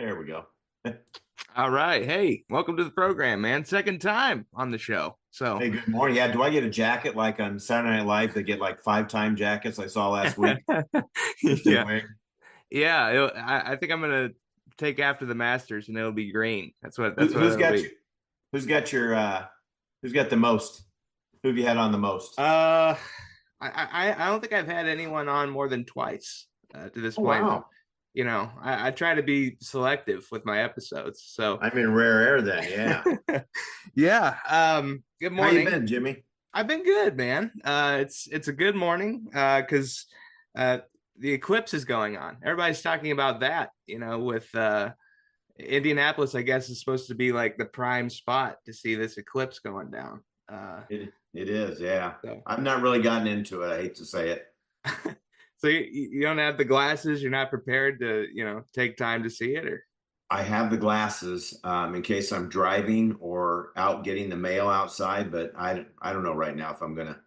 There we go. All right. Hey, welcome to the program, man. Second time on the show. So, Hey, good morning. Yeah, do I get a jacket like on Saturday Night Live? They get like 5-time jackets I saw last week just to yeah, win. I think I'm gonna take after the Masters, and it'll be green. Who, That's what who's it'll got you? be. Who's got the most? Who have you had on the most? Uh, I don't think I've had anyone on more than twice to this Oh point. wow. I try to be selective with my episodes. So, I'm in rare air then, yeah. yeah. Good How you morning. been, Jimmy? I've been good, man. It's a good morning because the eclipse is going on. Everybody's talking about that, with Indianapolis, I guess, is supposed to be like the prime spot to see this eclipse going down. It is, yeah. So, I've not really gotten into it. I hate to say it. so you don't have the glasses. You're not prepared to, take time to see it, or I have the glasses in case I'm driving or out getting the mail outside, but I don't know right now if I'm gonna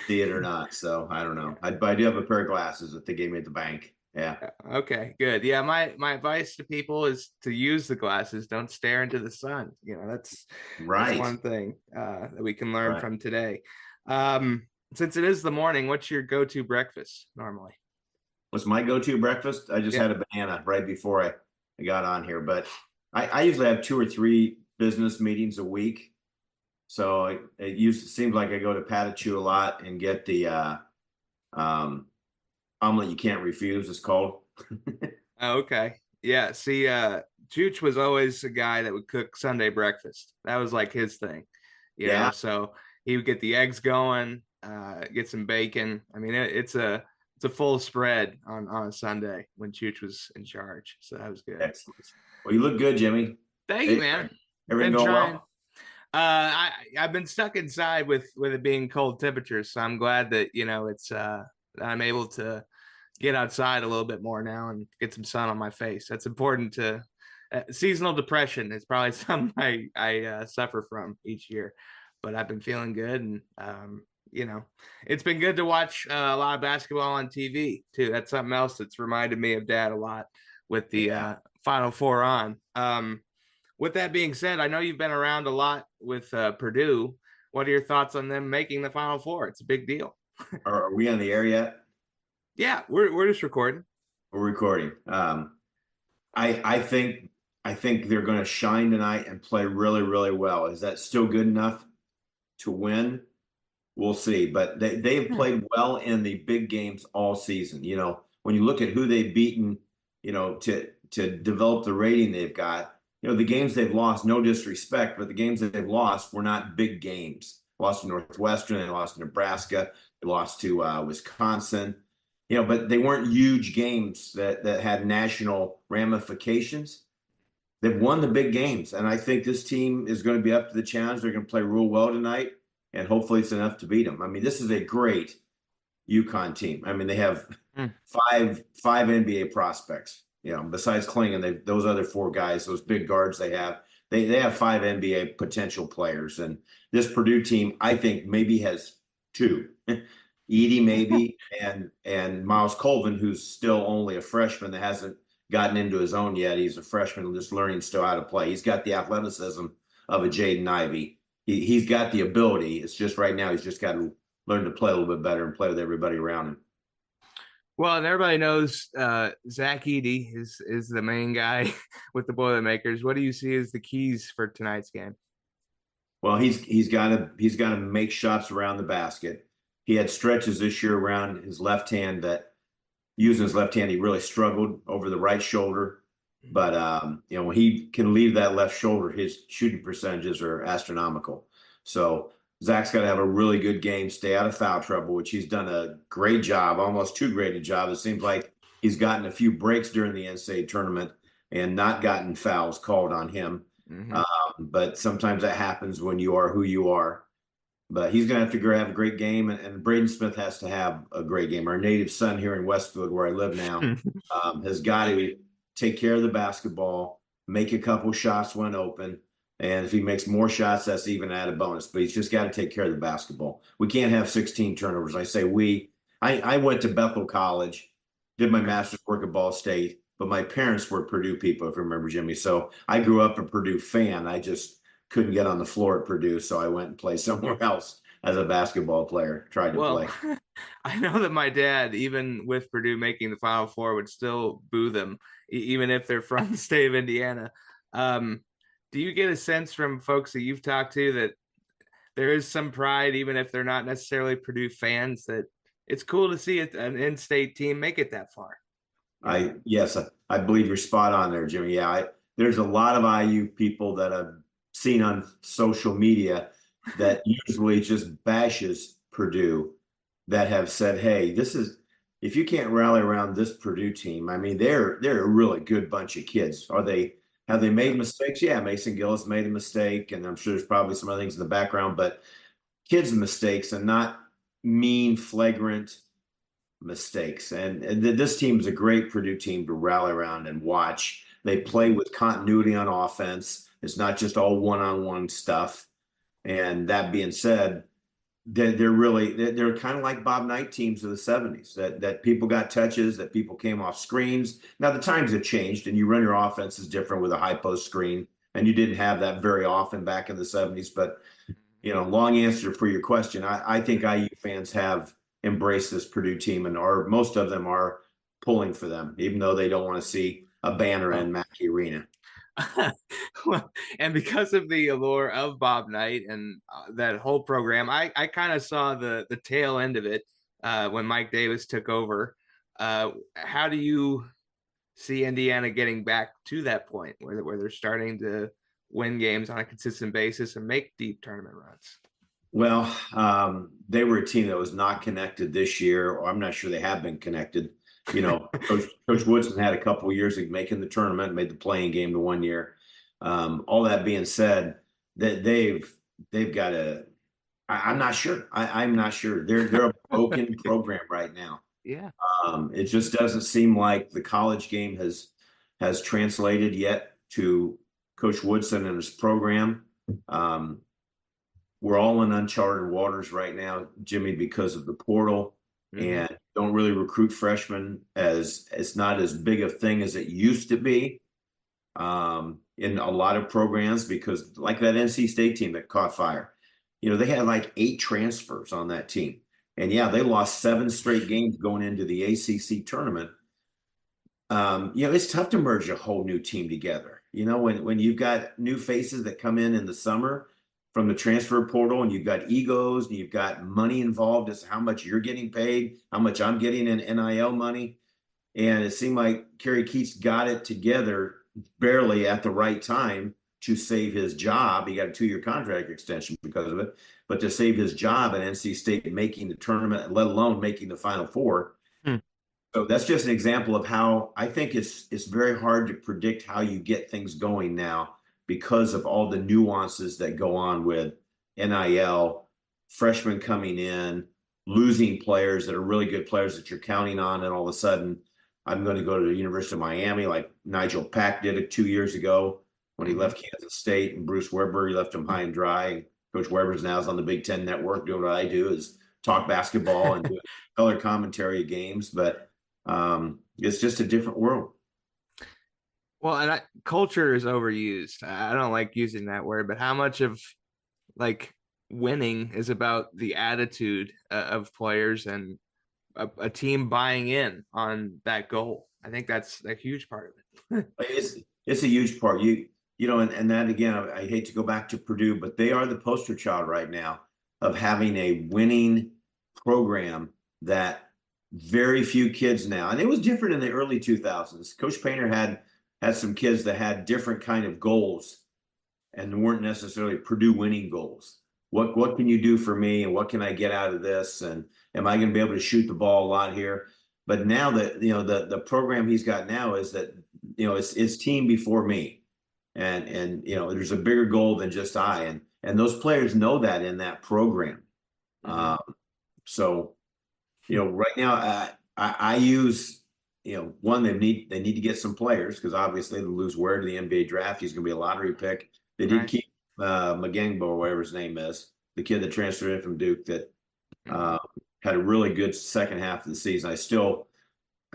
see it or not. So I don't know. But I do have a pair of glasses that they gave me at the bank. Yeah. Okay, good. Yeah, my advice to people is to use the glasses. Don't stare into the sun. That's Right. one thing that we can learn Right. from today. Since it is the morning, what's your go-to breakfast normally? What's my go-to breakfast? I just Yeah. had a banana right before I got on here, but I usually have 2 or 3 business meetings a week. So it seems like I go to Patachou a lot and get the um, omelet you can't refuse. It's called. Oh, okay. Yeah. See, Chooch was always a guy that would cook Sunday breakfast. That was like his thing, Yeah. So he would get the eggs going, get some bacon. I mean, it's a full spread on a Sunday when Chooch was in charge. So that was good. Excellent. Well, you look good, Jimmy. Thank you, Hey, man. everything Been going trying. well? I've been stuck inside with it being cold temperatures, so I'm glad that it's I'm able to get outside a little bit more now and get some sun on my face. That's important to seasonal depression is probably something I suffer from each year, but I've been feeling good and it's been good to watch a lot of basketball on TV too. That's something else that's reminded me of Dad a lot with the Yeah. Final Four on. With that being said, I know you've been around a lot with Purdue. What are your thoughts on them making the Final Four? It's a big deal. Are we on the air yet? Yeah, we're just recording. We're recording. I think they're going to shine tonight and play really, really well. Is that still good enough to win? We'll see. But they've Hmm. played well in the big games all season. When you look at who they've beaten, to develop the rating they've got, the games they've lost, no disrespect, but the games that they've lost were not big games. Lost to Northwestern, they lost to Nebraska, they lost to Wisconsin. But they weren't huge games that had national ramifications. They've won the big games, and I think this team is going to be up to the challenge. They're going to play real well tonight, and hopefully it's enough to beat them. I mean, this is a great UConn team. I mean, they have Hmm. five NBA prospects. Besides Klingon, those other 4 guys, those big guards they have 5 NBA potential players. And this Purdue team, I think, maybe has 2. Edie maybe, and Miles Colvin, who's still only a freshman that hasn't gotten into his own yet. He's a freshman just learning still how to play. He's got the athleticism of a Jaden Ivey. He's got the ability. It's just right now he's just got to learn to play a little bit better and play with everybody around him. Well, and everybody knows Zach Edey is the main guy with the Boilermakers. What do you see as the keys for tonight's game? Well, he's got to make shots around the basket. He had stretches this year around his left hand that using his left hand he really struggled over the right shoulder. But when he can leave that left shoulder, his shooting percentages are astronomical. So Zach's got to have a really good game, stay out of foul trouble, which he's done a great job, almost too great a job. It seems like he's gotten a few breaks during the NCAA tournament and not gotten fouls called on him. Mm-hmm. But sometimes that happens when you are who you are. But he's going to have to have a great game, and Braden Smith has to have a great game. Our native son here in Westfield, where I live now, has got to take care of the basketball, make a couple shots when open, and if he makes more shots, that's even added bonus. But he's just got to take care of the basketball. We can't have 16 turnovers. I say we. I went to Bethel College, did my master's work at Ball State. but my parents were Purdue people, if you remember, Jimmy. So I grew up a Purdue fan. I just couldn't get on the floor at Purdue, so I went and played somewhere else as a basketball player, tried to Well, play. I know that my dad, even with Purdue making the Final Four, would still boo them, even if they're from the state of Indiana. Um, do you get a sense from folks that you've talked to that there is some pride, even if they're not necessarily Purdue fans, that it's cool to see an in-state team make it that far? You know? Yes, I believe you're spot on there, Jimmy. There's a lot of IU people that I've seen on social media that usually just bashes Purdue that have said, "Hey, this is if you can't rally around this Purdue team, I mean, they're a really good bunch of kids. Have they made mistakes? Yeah, Mason Gillis made a mistake, and I'm sure there's probably some other things in the background, but kids' mistakes and not mean, flagrant mistakes. And this team is a great Purdue team to rally around and watch. They play with continuity on offense. It's not just all one-on-one stuff. And that being said, they're kind of like Bob Knight teams of the 70s that people got touches, that people came off screens. Now the times have changed and you run your offense is different with a high post screen. And you didn't have that very often back in the 70s. But long answer for your question. I think IU fans have embraced this Purdue team and most of them are pulling for them, even though they don't want to see a banner in Mackey Arena. Well, and because of the allure of Bob Knight and that whole program, I kind of saw the tail end of it when Mike Davis took over. How do you see Indiana getting back to that point where they're starting to win games on a consistent basis and make deep tournament runs? Well, they were a team that was not connected this year, or I'm not sure they have been connected. Coach Woodson had a couple of years of making the tournament, made the playing game to 1 year. All that being said, that they've got a. I'm not sure. I'm not sure. They're a broken program right now. Yeah. It just doesn't seem like the college game has translated yet to Coach Woodson and his program. We're all in uncharted waters right now, Jimmy, because of the portal and don't really recruit freshmen as it's not as big a thing as it used to be in a lot of programs because like that NC State team that caught fire, they had like 8 transfers on that team. And yeah, they lost 7 straight games going into the ACC tournament. It's tough to merge a whole new team together. When you've got new faces that come in the summer from the transfer portal and you've got egos and you've got money involved as to how much you're getting paid, how much I'm getting in NIL money. And it seemed like Kerry Keats got it together barely at the right time to save his job. He got a 2-year contract extension because of it, but to save his job at NC State making the tournament, let alone making the Final Four. So that's just an example of how I think it's very hard to predict how you get things going now because of all the nuances that go on with NIL, freshmen coming in, losing players that are really good players that you're counting on, and all of a sudden I'm going to go to the University of Miami like Nigel Pack did it 2 years ago when he left Kansas State, and Bruce Weber, he left him high and dry. And Coach Weber's now is on the Big Ten Network doing what I do is talk basketball and do color commentary of games, but it's just a different world. Well, and culture is overused. I don't like using that word, but how much of like winning is about the attitude of players and a team buying in on that goal? I think that's a huge part of it. It's a huge part. And that again, I hate to go back to Purdue, but they are the poster child right now of having a winning program that very few kids now, and it was different in the early 2000s. Coach Painter had some kids that had different kind of goals and weren't necessarily Purdue winning goals. What can you do for me, and what can I get out of this, and am I going to be able to shoot the ball a lot here? But now that the program he's got now is that it's team before me, and there's a bigger goal than just I, and those players know that in that program. So right now, I use, one, they need to get some players because obviously they lose Ware to the NBA draft. He's going to be a lottery pick. They did keep Magangbo or whatever his name is, the kid that transferred in from Duke that had a really good second half of the season. I still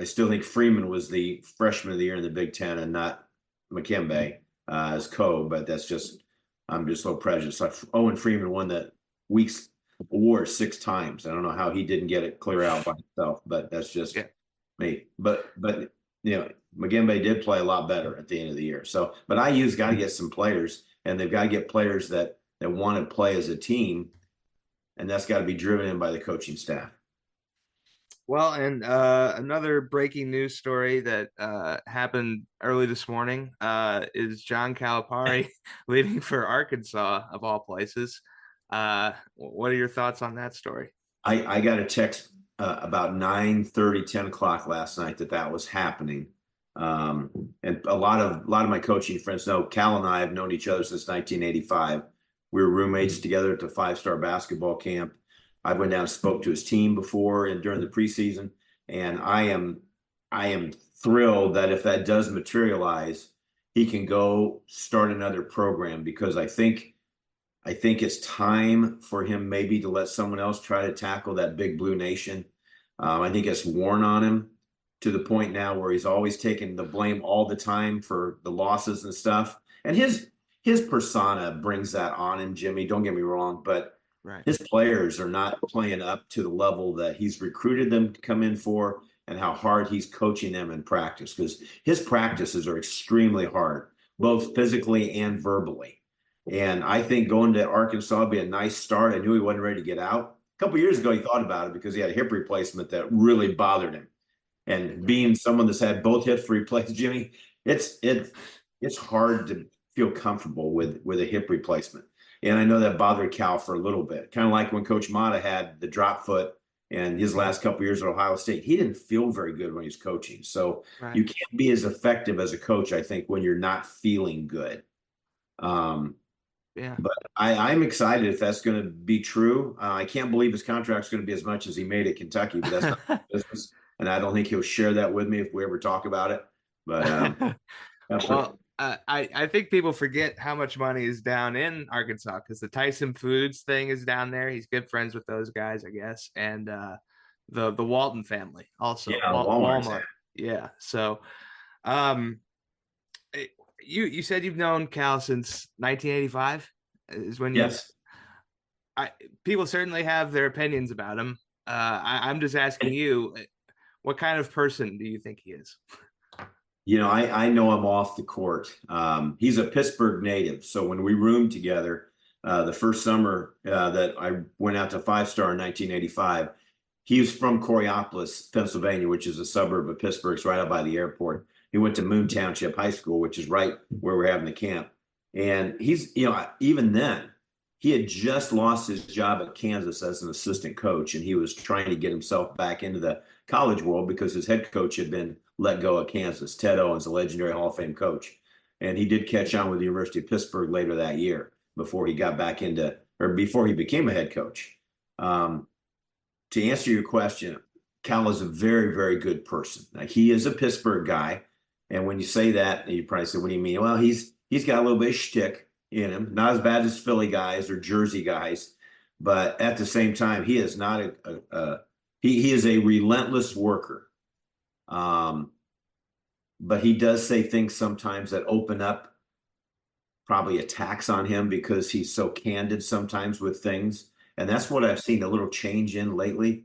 I still think Freeman was the freshman of the year in the Big Ten and not McKembe as but that's just, I'm just so prejudiced. Owen Freeman won the week's award 6 times. I don't know how he didn't get it clear out by himself, but that's just me. But McKembe did play a lot better at the end of the year. So, but IU's got to get some players, and they've got to get players that want to play as a team, and that's got to be driven in by the coaching staff. Well, and another breaking news story that happened early this morning is John Calipari leaving for Arkansas, of all places. What are your thoughts on that story? I got a text about 9:30, 10 o'clock last night that was happening. And a lot of my coaching friends know Cal and I have known each other since 1985. We were roommates together at the 5-star basketball camp. I went down and spoke to his team before and during the preseason, and I am thrilled that if that does materialize, he can go start another program, because I think it's time for him maybe to let someone else try to tackle that Big Blue Nation. I think it's worn on him to the point now where he's always taking the blame all the time for the losses and stuff. And his persona brings that on him, Jimmy. Don't get me wrong, but his players are not playing up to the level that he's recruited them to come in for, and how hard he's coaching them in practice, because his practices are extremely hard, both physically and verbally. And I think going to Arkansas would be a nice start. I knew he wasn't ready to get out. A couple of years ago, he thought about it because he had a hip replacement that really bothered him. And being someone that's had both hips replaced, Jimmy, it's hard to feel comfortable with a hip replacement. And I know that bothered Cal for a little bit, kind of like when Coach Mata had the drop foot and his last couple of years at Ohio State. He didn't feel very good when he was coaching. So you can't be as effective as a coach, I think, when you're not feeling good. But I'm excited if that's going to be true. I can't believe his contract's going to be as much as he made at Kentucky, but that's not business. And I don't think he'll share that with me if we ever talk about it. But well, I think people forget how much money is down in Arkansas, because the Tyson Foods thing is down there. He's good friends with those guys, I guess, and the Walton family also. Walmart. Yeah. So, you said you've known Cal since 1985. Is when you? Yes. People certainly have their opinions about him. I'm just asking you, what kind of person do you think he is? I know him off the court. He's a Pittsburgh native. So when we roomed together the first summer that I went out to 5-star in 1985, he was from Coraopolis, Pennsylvania, which is a suburb of Pittsburgh. It's right out by the airport. He went to Moon Township High School, which is right where we're having the camp. And he's, even then, he had just lost his job at Kansas as an assistant coach, and he was trying to get himself back into the college world because his head coach had been let go at Kansas. Ted Owens, a legendary Hall of Fame coach. And he did catch on with the University of Pittsburgh later that year before he got back into, or before he became a head coach. To answer your question, Cal is a very, very good person. Now, he is a Pittsburgh guy. And when you say that, you probably say, what do you mean? Well, he's got a little bit of shtick in him, not as bad as Philly guys or Jersey guys, but at the same time, he is not he is a relentless worker. But he does say things sometimes that open up probably attacks on him because he's so candid sometimes with things. And that's what I've seen a little change in lately,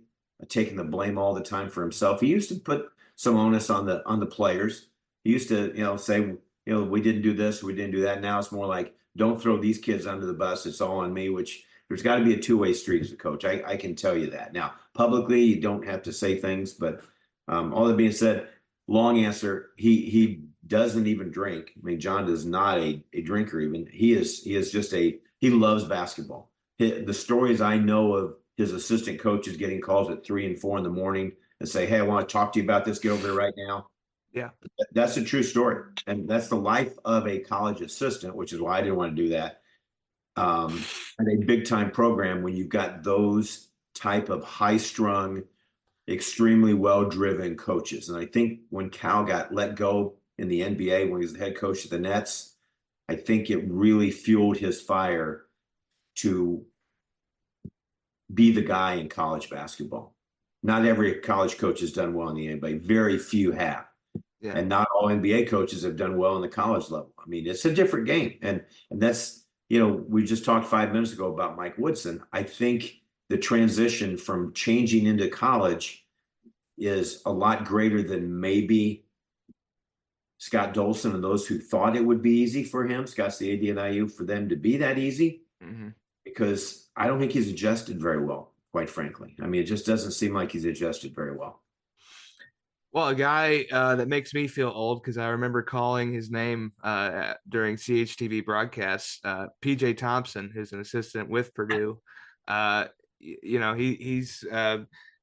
taking the blame all the time for himself. He used to put some onus on the players. He used to, say, we didn't do this, we didn't do that. Now it's more like, don't throw these kids under the bus. It's all on me, which there's got to be a two-way street as a coach. I can tell you that. Now, publicly, you don't have to say things, but all that being said, long answer, he doesn't even drink. I mean, John is not a drinker even. He is just he loves basketball. The stories I know of his assistant coaches getting calls at 3 and 4 in the morning and say, hey, I want to talk to you about this. Get over there right now. Yeah, that's a true story. And that's the life of a college assistant, which is why I didn't want to do that. And a big time program when you've got those type of high strung, extremely well-driven coaches. And I think when Cal got let go in the NBA, when he was the head coach of the Nets, I think it really fueled his fire to be the guy in college basketball. Not every college coach has done well in the NBA. Very few have. Yeah. And not all NBA coaches have done well in the college level. I mean, it's a different game. And that's, we just talked 5 minutes ago about Mike Woodson. I think the transition from changing into college is a lot greater than maybe Scott Dolson and those who thought it would be easy for him, Scott's the AD at IU, for them to be that easy, because I don't think he's adjusted very well, quite frankly. I mean, it just doesn't seem like he's adjusted very well. Well, a guy that makes me feel old, because I remember calling his name during CHTV broadcasts, PJ Thompson, who's an assistant with Purdue. He's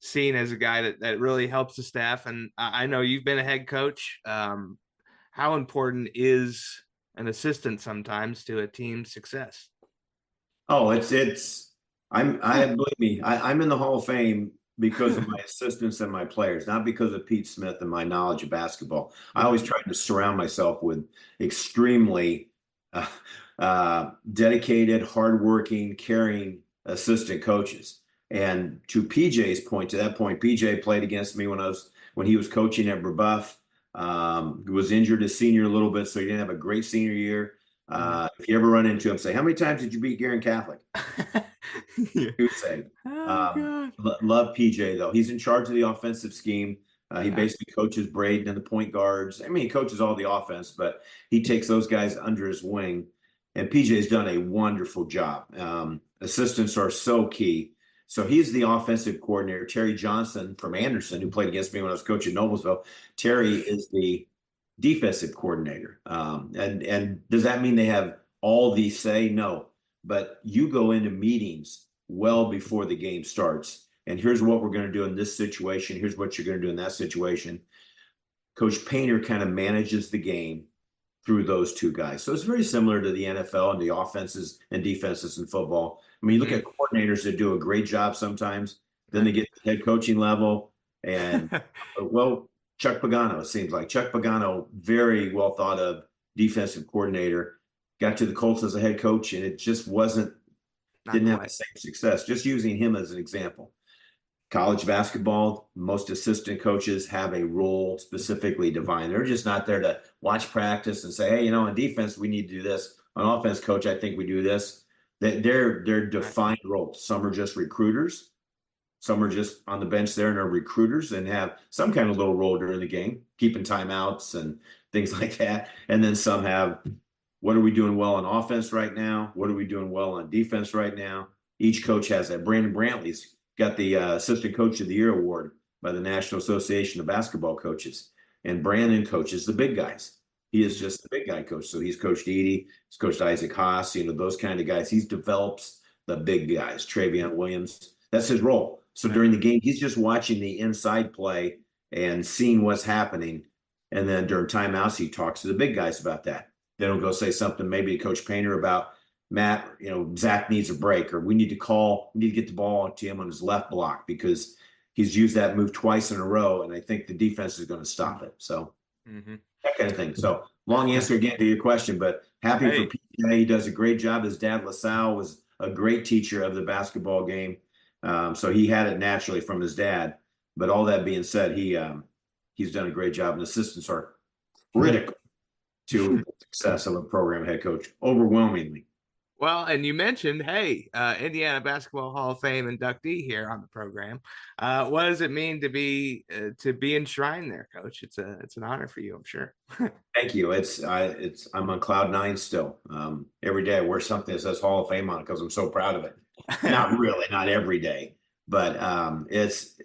seen as a guy that really helps the staff. And I know you've been a head coach. How important is an assistant sometimes to a team's success? Oh, believe me, I'm in the Hall of Fame because of my assistants and my players, not because of Pete Smith and my knowledge of basketball. I always tried to surround myself with extremely dedicated, hardworking, caring assistant coaches. And to PJ's point, to that point, PJ played against me when he was coaching at Brebeuf. Was injured his senior a little bit, so he didn't have a great senior year. If you ever run into him, say, how many times did you beat Garen Catholic? He would say, love PJ, though. He's in charge of the offensive scheme. He basically coaches Braden and the point guards. I mean, he coaches all the offense, but he takes those guys under his wing. And PJ's done a wonderful job. Assistants are so key. So he's the offensive coordinator. Terry Johnson from Anderson, who played against me when I was coaching Noblesville. Terry is the defensive coordinator. And does that mean they have all the say? No. But you go into meetings well before the game starts. And here's what we're going to do in this situation. Here's what you're going to do in that situation. Coach Painter kind of manages the game through those two guys. So it's very similar to the NFL and the offenses and defenses in football. I mean, you look at coordinators that do a great job sometimes, then they get to the head coaching level. And, well, Chuck Pagano, it seems like. Chuck Pagano, very well thought of defensive coordinator, got to the Colts as a head coach, and it just didn't have the same success. Just using him as an example. College basketball, most assistant coaches have a role specifically defined. They're just not there to watch practice and say, hey, on defense, we need to do this. On offense, coach, I think we do this. They're defined roles. Some are just recruiters. Some are just on the bench there and are recruiters and have some kind of little role during the game, keeping timeouts and things like that. And then some have, what are we doing well on offense right now? What are we doing well on defense right now? Each coach has that. Brandon Brantley's got the Assistant Coach of the Year award by the National Association of Basketball Coaches. And Brandon coaches the big guys. He is just the big guy coach. So he's coached Edey, he's coached Isaac Haas, those kind of guys. He develops the big guys, Travion Williams. That's his role. So during the game, he's just watching the inside play and seeing what's happening. And then during timeouts, he talks to the big guys about that. Then he'll go say something maybe to Coach Painter about, Matt, Zach needs a break, or we need to get the ball to him on his left block because he's used that move twice in a row, and I think the defense is going to stop it. So that kind of thing. So long answer again to your question, but happy for PJ. He does a great job. His dad, LaSalle, was a great teacher of the basketball game. So he had it naturally from his dad. But all that being said, he's done a great job, and assistants are critical to the success of a program head coach, overwhelmingly. Well, and you mentioned, hey, Indiana Basketball Hall of Fame inductee here on the program. What does it mean to be enshrined there, Coach? It's an honor for you, I'm sure. Thank you. I'm on cloud nine still. Every day I wear something that says Hall of Fame on it because I'm so proud of it. Not really, not every day, but it's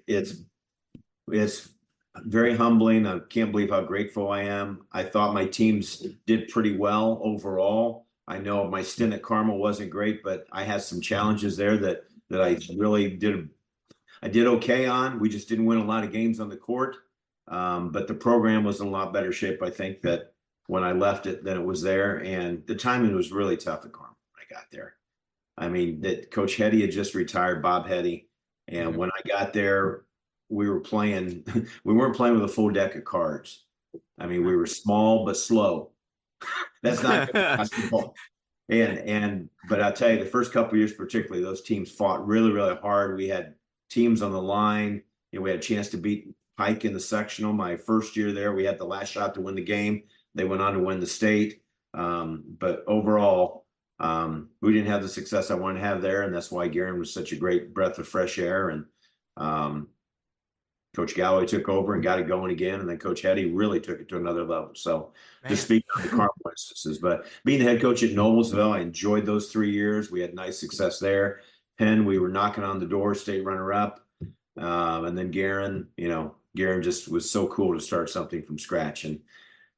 very humbling. I can't believe how grateful I am. I thought my teams did pretty well overall. I know my stint at Carmel wasn't great, but I had some challenges there that I really did. I did okay on. We just didn't win a lot of games on the court. But the program was in a lot better shape, I think, that when I left it than it was there. And the timing was really tough at Carmel when I got there. I mean, that Coach Hetty had just retired, Bob Hetty. And when I got there, we weren't playing with a full deck of cards. I mean, we were small but slow. That's not basketball. But I'll tell you, the first couple of years particularly, those teams fought really, really hard. We had teams on the line we had a chance to beat Pike in the sectional. My first year there, we had the last shot to win the game. They went on to win the state. But overall, we didn't have the success I wanted to have there, and that's why Guerin was such a great breath of fresh air. And Coach Galloway took over and got it going again, and then Coach Hetty really took it to another level. So just speaking of the Carmel instances, but being the head coach at Noblesville, I enjoyed those 3 years. We had nice success there. Penn, we were knocking on the door, state runner-up. And then Guerin, Guerin just was so cool to start something from scratch. And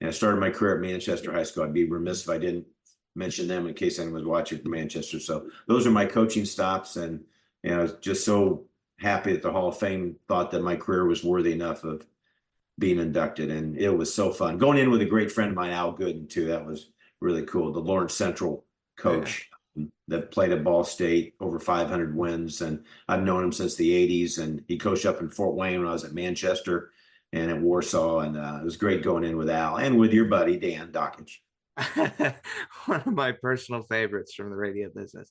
I started my career at Manchester High School. I'd be remiss if I didn't mention them in case anyone was watching from Manchester. So those are my coaching stops. And I was just so happy that the Hall of Fame thought that my career was worthy enough of being inducted. And it was so fun. Going in with a great friend of mine, Al Gooden, too. That was really cool. The Lawrence Central coach that played at Ball State, over 500 wins. And I've known him since the 80s. And he coached up in Fort Wayne when I was at Manchester and at Warsaw. And it was great going in with Al and with your buddy, Dan Dockage. One of my personal favorites from the radio business.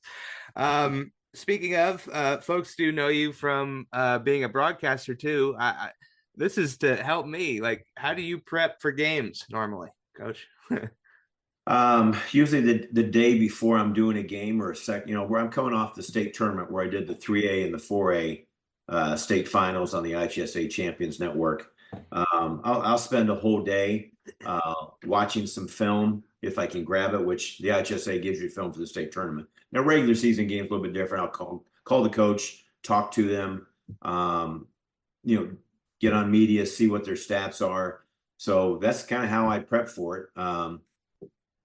Speaking of, folks do know you from being a broadcaster too. This is to help me. Like, how do you prep for games normally, Coach? Usually the day before I'm doing a game or where I'm coming off the state tournament where I did the 3A and the 4A state finals on the IHSA Champions Network. I'll spend a whole day watching some film if I can grab it, which the IHSA gives you film for the state tournament. Now, regular season games a little bit different. I'll call the coach, talk to them, get on media, see what their stats are. So that's kind of how I prep for it.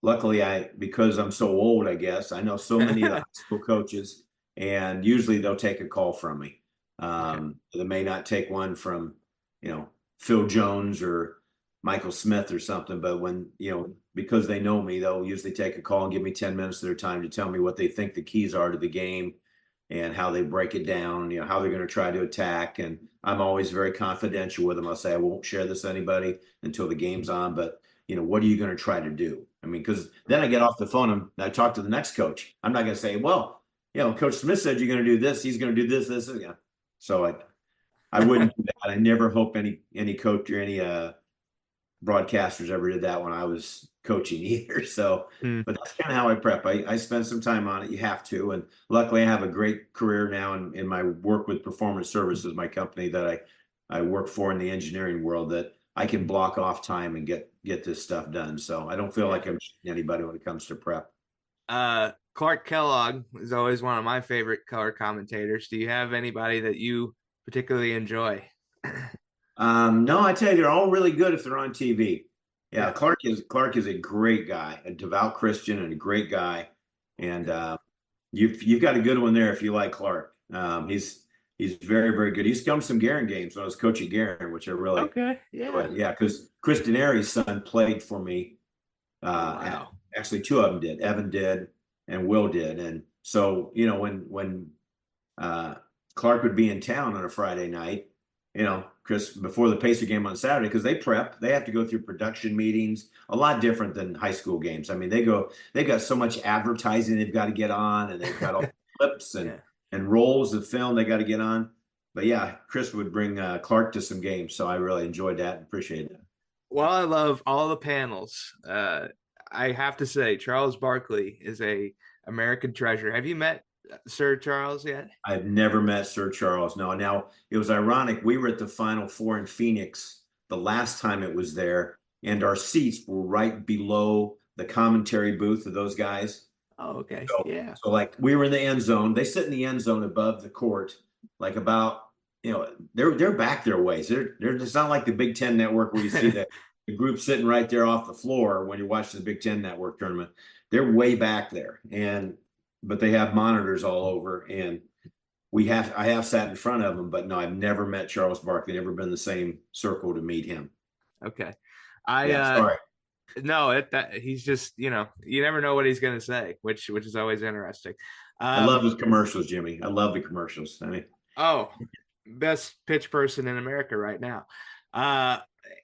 Luckily, because I'm so old, I guess, I know so many of the high school coaches, and usually they'll take a call from me. They may not take one from, Phil Jones or Michael Smith or something, but when, because they know me, they'll usually take a call and give me 10 minutes of their time to tell me what they think the keys are to the game and how they break it down, how they're going to try to attack. And I'm always very confidential with them. I'll say, I won't share this with anybody until the game's on, but what are you going to try to do? I mean, because then I get off the phone and I talk to the next coach. I'm not going to say, well, Coach Smith said you're going to do this. He's going to do this. So I wouldn't do that. I never hope any coach or any broadcasters ever did that when I was coaching either. So, but that's kind of how I prep. I spend some time on it. You have to. And luckily I have a great career now in my work with Performance Services, my company that I work for in the engineering world, that I can block off time and get this stuff done. So I don't feel like I'm cheating anybody when it comes to prep. Clark Kellogg is always one of my favorite color commentators. Do you have anybody that you particularly enjoy? No, I tell you, they're all really good if they're on TV. Yeah, Clark is a great guy, a devout Christian and a great guy. And you've got a good one there if you like Clark. He's very, very good. He's come to some Guerin games when I was coaching Guerin, which I really because Kristen Airy's son played for me. Wow. Actually, two of them did. Evan did, and Will did. And so when Clark would be in town on a Friday night, Chris, before the Pacer game on Saturday, because they prep, they have to go through production meetings, a lot different than high school games. I mean, they've got so much advertising they've got to get on, and they've got all the clips and rolls of film they got to get on. But yeah, Chris would bring Clark to some games, so I really enjoyed that and appreciated that. Well, I love all the panels. I have to say, Charles Barkley is a American treasure. Have you met Sir Charles yet? I've never met Sir Charles. No. Now, it was ironic. We were at the Final Four in Phoenix the last time it was there, and our seats were right below the commentary booth of those guys. Oh, okay. So like we were in the end zone. They sit in the end zone above the court, like about, they're back their ways. They're just not like the Big Ten Network where you see the group sitting right there off the floor when you're watching the Big Ten Network tournament. They're way back there. But they have monitors all over, and I have sat in front of them, but no, I've never met Charles Barkley, never been in the same circle to meet him. Okay. Sorry. No, he's just, you never know what he's going to say, which is always interesting. I love his commercials, Jimmy. I love the commercials. I mean, best pitch person in America right now.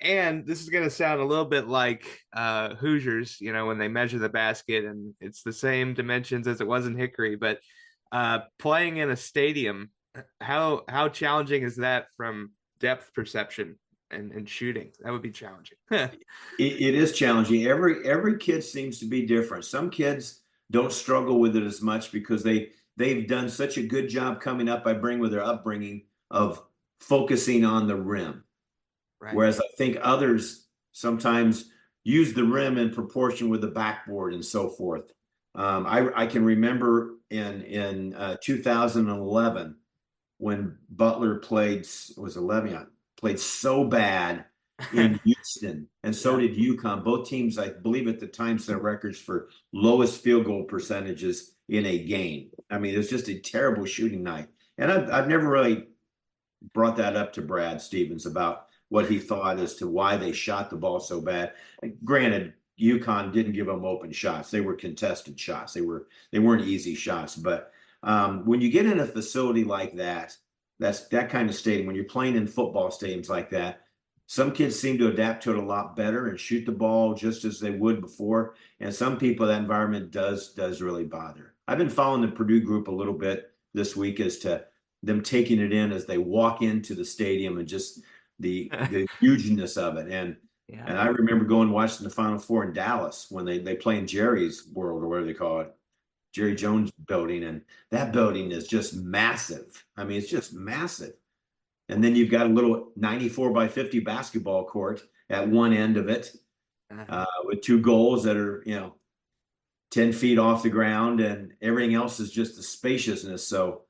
And this is going to sound a little bit like Hoosiers, when they measure the basket and it's the same dimensions as it was in Hickory, but playing in a stadium, how challenging is that from depth perception and shooting. That would be challenging. It is challenging. Every kid seems to be different. Some kids don't struggle with it as much because they've done such a good job coming up by bringing with their upbringing of focusing on the rim. Right. Whereas I think others sometimes use the rim in proportion with the backboard and so forth. I can remember in 2011 when Butler played so bad in Houston, and so did UConn. Both teams, I believe, at the time set records for lowest field goal percentages in a game. I mean, it was just a terrible shooting night, and I've never really brought that up to Brad Stevens about what he thought as to why they shot the ball so bad. Granted, UConn didn't give them open shots; they were contested shots. They weren't easy shots. But when you get in a facility like that, that's that kind of stadium. When you're playing in football stadiums like that, some kids seem to adapt to it a lot better and shoot the ball just as they would before. And some people, that environment does really bother. I've been following the Purdue group a little bit this week as to them taking it in as they walk into the stadium and just the hugeness of it. And I remember going and watching the Final Four in Dallas when they play in Jerry's World, or whatever they call it, Jerry Jones building, and that building is just massive. I mean, it's just massive. And then you've got a little 94 by 50 basketball court at one end of it, with two goals that are 10 feet off the ground, and everything else is just the spaciousness. So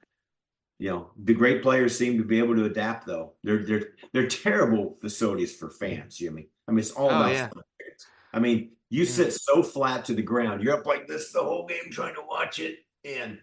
the great players seem to be able to adapt, though. They're terrible facilities for fans, Jimmy. I mean, it's all about fans. I mean, you sit so flat to the ground. You're up like this the whole game trying to watch it, and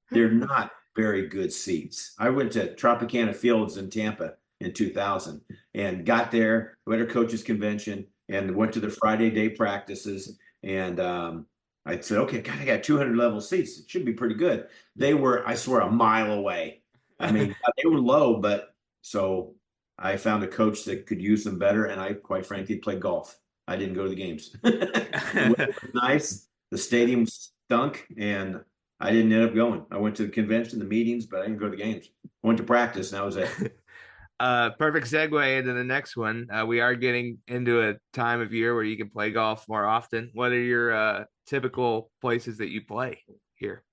they're not very good seats. I went to Tropicana Fields in Tampa in 2000 and got there, went to coaches convention, and went to the Friday day practices. And I said, okay, God, I got 200 level seats. It should be pretty good. They were, I swear, a mile away. I mean, they were low, but so I found a coach that could use them better. And I, quite frankly, played golf. I didn't go to the games. The weather was nice. The stadium stunk, and I didn't end up going. I went to the convention, the meetings, but I didn't go to the games. I went to practice, and that was it. Perfect segue into the next one. We are getting into a time of year where you can play golf more often. What are your typical places that you play here?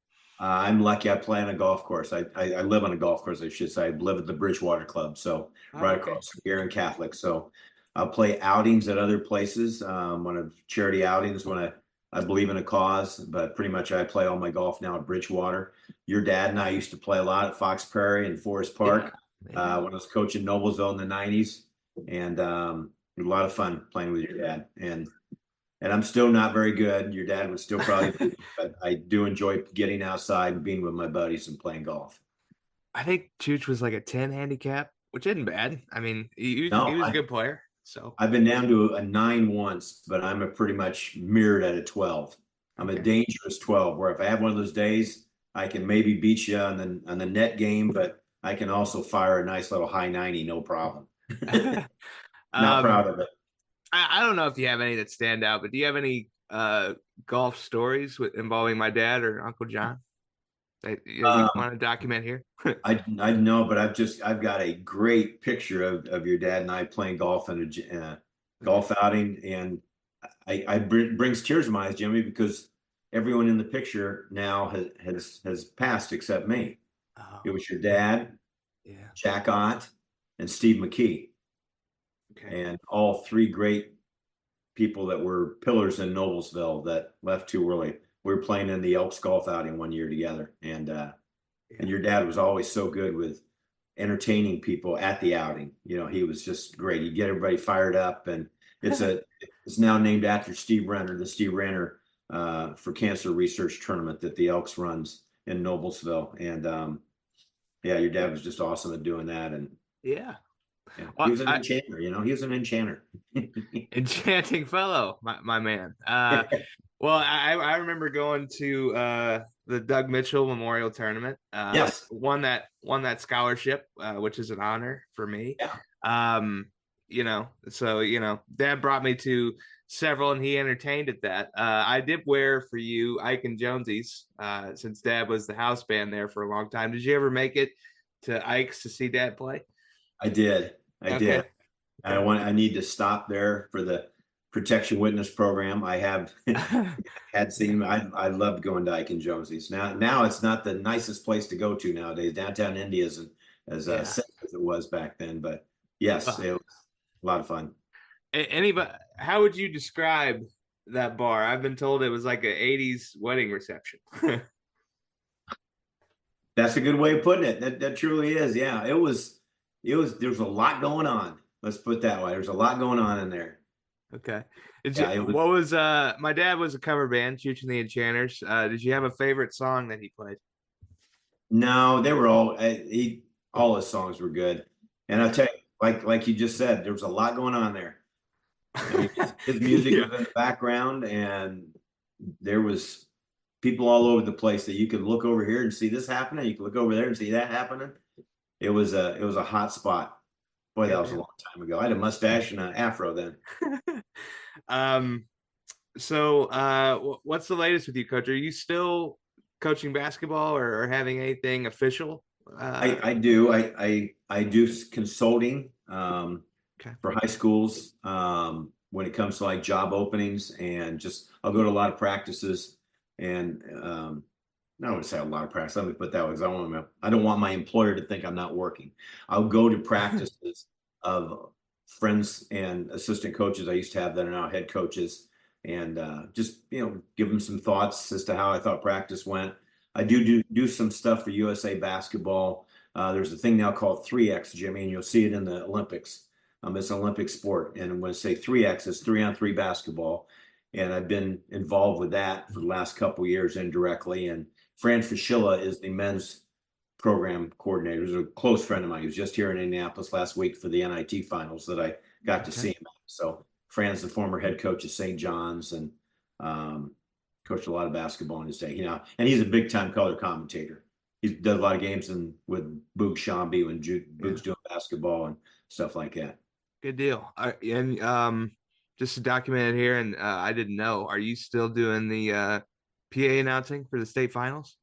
I'm lucky I play on a golf course. I live on a golf course, I should say. I live at the Bridgewater Club, so right across from here in Catholic. So I'll play outings at other places, one of charity outings when I believe in a cause, but pretty much I play all my golf now at Bridgewater. Your dad and I used to play a lot at Fox Prairie and Forest Park when I was coaching Noblesville in the 90s. And it was a lot of fun playing with your dad. And I'm still not very good. Your dad was still probably, but I do enjoy getting outside and being with my buddies and playing golf. I think Chooch was like a 10 handicap, which isn't bad. I mean, he was a good player. So I've been down to a 9 once, but I'm pretty much mirrored at a 12. I'm a dangerous 12, where if I have one of those days, I can maybe beat you on the net game, but I can also fire a nice little high 90, no problem. Not proud of it. I don't know if you have any that stand out, but do you have any golf stories involving my dad or Uncle John that you want to document here? I know, but I've got a great picture of your dad and I playing golf in a golf outing, and I brings tears to my eyes, Jimmy, because everyone in the picture now has passed except me. Oh. It was your dad, Jack Ott, and Steve McKee. Okay. And all three great people that were pillars in Noblesville that left too early. We were playing in the Elks golf outing one year together, and your dad was always so good with entertaining people at the outing. He was just great. He'd get everybody fired up, and it's now named after Steve Renner, the Steve Renner for Cancer Research Tournament that the Elks runs in Noblesville. And your dad was just awesome at doing that. And well, he was an enchanter, he was an enchanter. Enchanting fellow, my man. Well, I remember going to the Doug Mitchell Memorial Tournament. Yes. Won that scholarship, which is an honor for me. Yeah. So Dad brought me to several, and he entertained at that. I did wear for you Ike and Jonesy's, since Dad was the house band there for a long time. Did you ever make it to Ike's to see Dad play? I did. I did. Okay. And Okay. I need to stop there for the protection witness program. I have had seen, I loved going to Ike and Jonesy's. Now it's not the nicest place to go to nowadays. Downtown Indy isn't as Yeah. safe as it was back then, but yes, Well, it was a lot of fun. anybody, how would you describe that bar? I've been told it was like an 80s wedding reception. That's a good way of putting it. That truly is. Yeah, there's a lot going on. Let's put it that way. There's a lot going on in there. Okay. Yeah, it was. What was my dad was a cover band, Chooch and the Enchanters. Did you have a favorite song that he played? No, they were all his songs were good. And I'll tell you, like you just said, there was a lot going on there. I mean, his music Yeah. was in the background, and there was people all over the place that you could look over here and see this happening. You could look over there and see that happening. It was a hot spot. Boy, that Good was a deal. long time ago. I had a mustache and an afro then. um so what's the latest with you, coach? Are you still coaching basketball or having anything official? I do. I do consulting Okay. for high schools when it comes to like job openings, and just I'll go to a lot of practices, and I don't want to say a lot of practice. Let me put that way, because I don't want my employer to think I'm not working. I'll go to practices of friends and assistant coaches I used to have that are now head coaches, and just give them some thoughts as to how I thought practice went. I do some stuff for USA Basketball. There's a thing now called 3X, Jimmy, and you'll see it in the Olympics. It's an Olympic sport, and when I say 3X, it's 3-on-3 basketball, and I've been involved with that for the last couple of years indirectly. And Fran Fischilla is the men's program coordinator. He's a close friend of mine. He was just here in Indianapolis last week for the NIT finals that I got to Okay. see him at. So Fran's the former head coach of St. John's, and coached a lot of basketball in his day. And he's a big time color commentator. He does a lot of games with Boog Shambi when Yeah. Boog's doing basketball and stuff like that. Good deal. And just to document it here, and I didn't know, are you still doing the PA announcing for the state finals,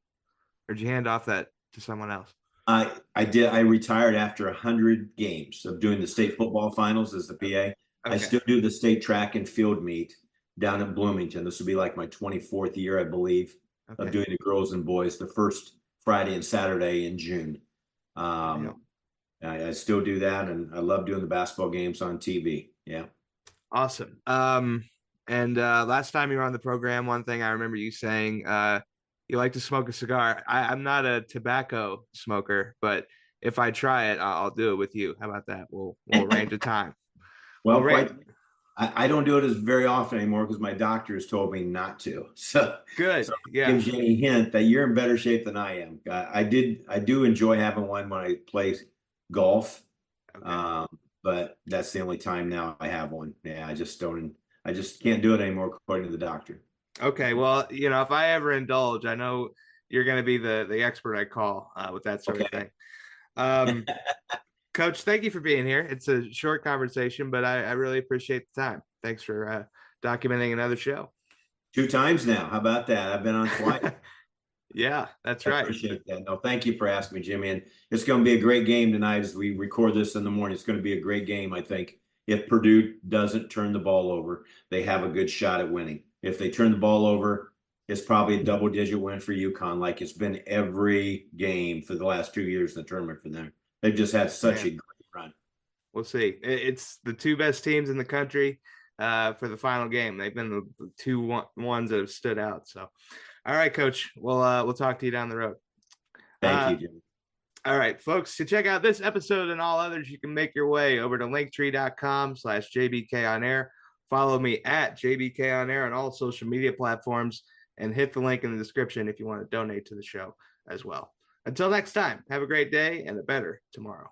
or did you hand off that to someone else? I did. I retired after 100 games of doing the state football finals as the PA. I Okay. still do the state track and field meet down in Bloomington. This will be like my 24th year, I believe, of Okay. doing the girls and boys the first Friday and Saturday in June. Good Um, deal. I still do that, and I love doing the basketball games on TV. Yeah. Awesome. And last time you were on the program, one thing I remember you saying, you like to smoke a cigar. I'm not a tobacco smoker, but if I try it, I'll do it with you. How about that? We'll arrange a time. We'll Well, arrange. I don't do it as very often anymore because my doctor has told me not to. So Good. it Yeah. gives you any hint that you're in better shape than I am. I do enjoy having one when I play golf, Okay. um, but that's the only time now I have one. Yeah, I just can't do it anymore according to the doctor. Okay. Well, if I ever indulge, I know you're going to be the expert I call with that sort of Okay. thing. Um, Coach, thank you for being here. It's a short conversation, but I really appreciate the time. Thanks for documenting another show. 2 times now. How about that? I've been on twice. Yeah, that's I right. appreciate that. No, thank you for asking me, Jimmy. And it's going to be a great game tonight as we record this in the morning. It's going to be a great game, I think. If Purdue doesn't turn the ball over, they have a good shot at winning. If they turn the ball over, it's probably a double-digit win for UConn, like it's been every game for the last 2 years in the tournament for them. They've just had such a Man, great run. we'll see. It's the two best teams in the country for the final game. They've been the two ones that have stood out. So, all right, Coach. We'll talk to you down the road. Thank Uh, you, Jimmy. all right, folks. To check out this episode and all others, you can make your way over to linktree.com/JBK on air. Follow me at JBK on air on all social media platforms, and hit the link in the description if you want to donate to the show as well. Until next time, have a great day and a better tomorrow.